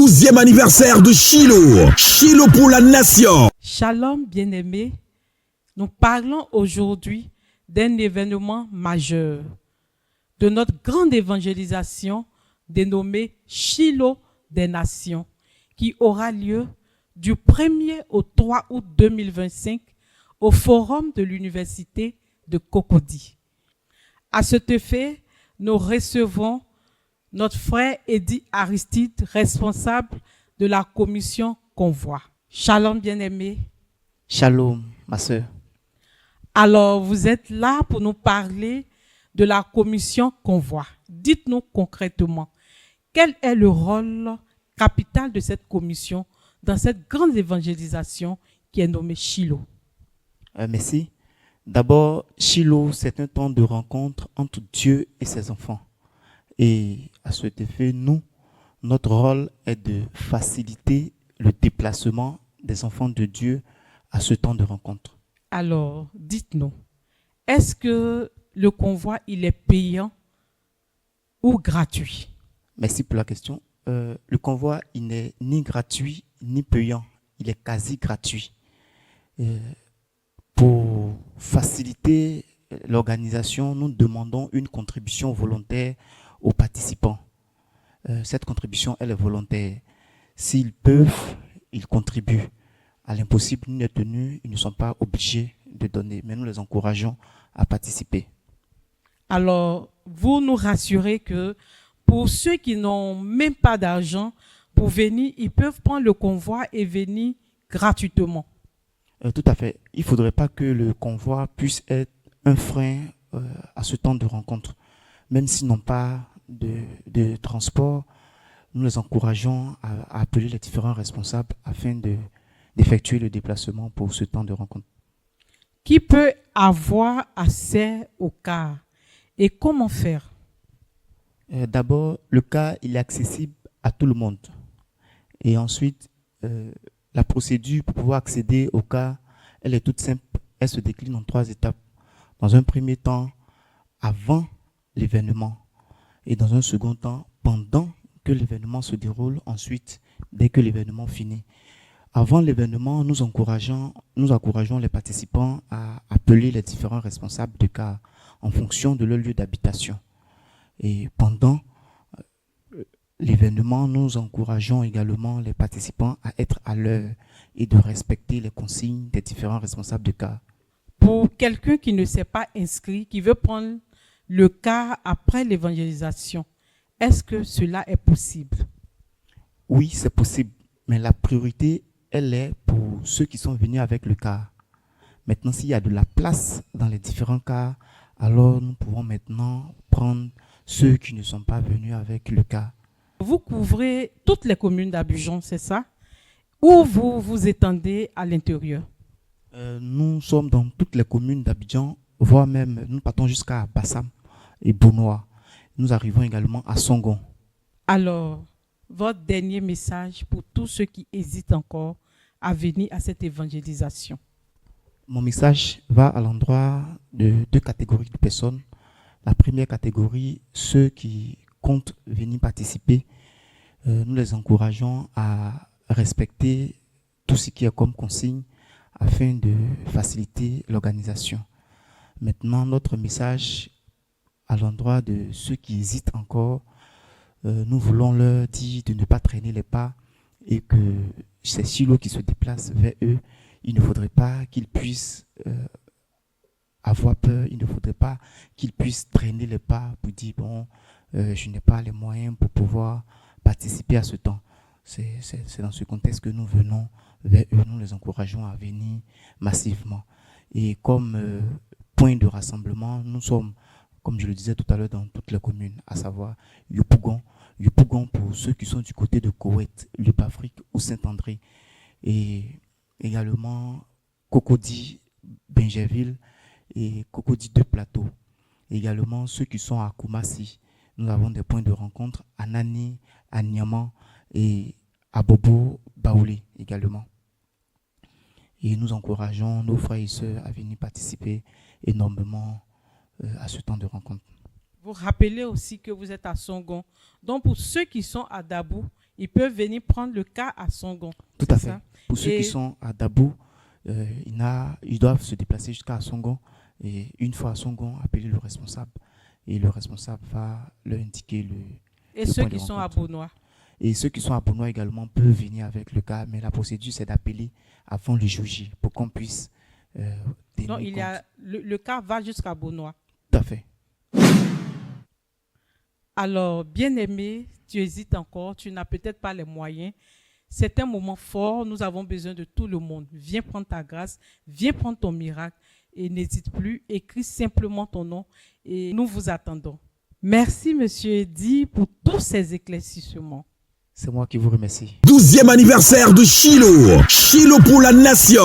12e anniversaire de Shiloh. Shiloh pour la nation. Shalom, bien-aimés. Nous parlons aujourd'hui d'un événement majeur, de notre grande évangélisation dénommée Shiloh des Nations, qui aura lieu du 1er au 3 août 2025 au forum de l'université de Cocody. À cet effet, nous recevons notre frère Eddie Aristide, responsable de la commission Convoi. Shalom, bien-aimé. Shalom, ma sœur. Alors, vous êtes là pour nous parler de la commission Convoi. Dites-nous concrètement, quel est le rôle capital de cette commission dans cette grande évangélisation qui est nommée Shiloh? Merci. D'abord, Shiloh, c'est un temps de rencontre entre Dieu et ses enfants. Et à cet effet, notre rôle est de faciliter le déplacement des enfants de Dieu à ce temps de rencontre. Alors, dites-nous, est-ce que le convoi, il est payant ou gratuit? Merci pour la question. Le convoi, il n'est ni gratuit ni payant. Il est quasi gratuit. Pour faciliter l'organisation, nous demandons une contribution volontaire aux participants. Cette contribution, elle est volontaire. S'ils peuvent, ils contribuent. À l'impossible, nul n'est tenu, ils ne sont pas obligés de donner, mais nous les encourageons à participer. Alors, vous nous rassurez que pour ceux qui n'ont même pas d'argent pour venir, ils peuvent prendre le convoi et venir gratuitement. Tout à fait. Il ne faudrait pas que le convoi puisse être un frein à ce temps de rencontre. Même s'ils n'ont pas de transport, nous les encourageons à appeler les différents responsables afin d'effectuer le déplacement pour ce temps de rencontre. Qui peut avoir accès au car et comment faire? D'abord, le car il est accessible à tout le monde. Et ensuite, la procédure pour pouvoir accéder au car, elle est toute simple. Elle se décline en 3 étapes. Dans un premier temps, avant l'événement. Et dans un second temps, pendant que l'événement se déroule. Ensuite, dès que l'événement finit. Avant l'événement, nous encourageons les participants à appeler les différents responsables de car en fonction de leur lieu d'habitation. Et pendant l'événement, nous encourageons également les participants à être à l'heure et de respecter les consignes des différents responsables de car. Pour quelqu'un qui ne s'est pas inscrit, qui veut prendre le car après l'évangélisation, est-ce que cela est possible? Oui, c'est possible, mais la priorité, elle est pour ceux qui sont venus avec le car. Maintenant, s'il y a de la place dans les différents cars, alors nous pouvons maintenant prendre ceux qui ne sont pas venus avec le car. Vous couvrez toutes les communes d'Abidjan, c'est ça? Ou vous vous étendez à l'intérieur? Nous sommes dans toutes les communes d'Abidjan, voire même nous partons jusqu'à Bassam et Bonoa. Nous arrivons également à Songon. Alors, votre dernier message pour tous ceux qui hésitent encore à venir à cette évangélisation? Mon message va à l'endroit de 2 catégories de personnes. La première catégorie, ceux qui comptent venir participer, nous les encourageons à respecter tout ce qui est comme consigne afin de faciliter l'organisation. Maintenant, notre message à l'endroit de ceux qui hésitent encore, nous voulons leur dire de ne pas traîner les pas et que c'est Shiloh qui se déplace vers eux. Il ne faudrait pas qu'ils puissent avoir peur, il ne faudrait pas qu'ils puissent traîner les pas pour dire bon, je n'ai pas les moyens pour pouvoir participer à ce temps. C'est dans ce contexte que nous venons vers eux, nous les encourageons à venir massivement. Et comme point de rassemblement, nous sommes, comme je le disais tout à l'heure, dans toutes les communes, à savoir Yopougon pour ceux qui sont du côté de Koweït, Lubafrique ou Saint-André. Et également Cocody, Bingerville et Cocody de Plateau. Également ceux qui sont à Koumassi. Nous avons des points de rencontre à Nani, à Niaman et à Bobo, Baoulé également. Et nous encourageons nos frères et sœurs à venir participer énormément à ce temps de rencontre. Vous rappelez aussi que vous êtes à Songon. Donc pour ceux qui sont à Dabou, ils peuvent venir prendre le cas à Songon. Tout C'est à fait. ça? Pour ceux Et- qui sont à Dabo, ils doivent se déplacer jusqu'à Songon. Et une fois à Songon, appeler le responsable. Et le responsable va leur indiquer Et le ceux point de qui sont à rencontre. Beaunois. Et ceux qui sont à Beaunois également peuvent venir avec le cas. Mais la procédure, c'est d'appeler avant le jour J pour qu'on puisse tenir Donc, il y a, compte. le cas va jusqu'à Beaunois. Tout à fait. Alors, bien-aimé, tu hésites encore, tu n'as peut-être pas les moyens. C'est un moment fort, nous avons besoin de tout le monde. Viens prendre ta grâce, viens prendre ton miracle et n'hésite plus, écris simplement ton nom et nous vous attendons. Merci, Monsieur Eddy, pour tous ces éclaircissements. C'est moi qui vous remercie. 12e anniversaire de Shiloh. Shiloh pour la nation.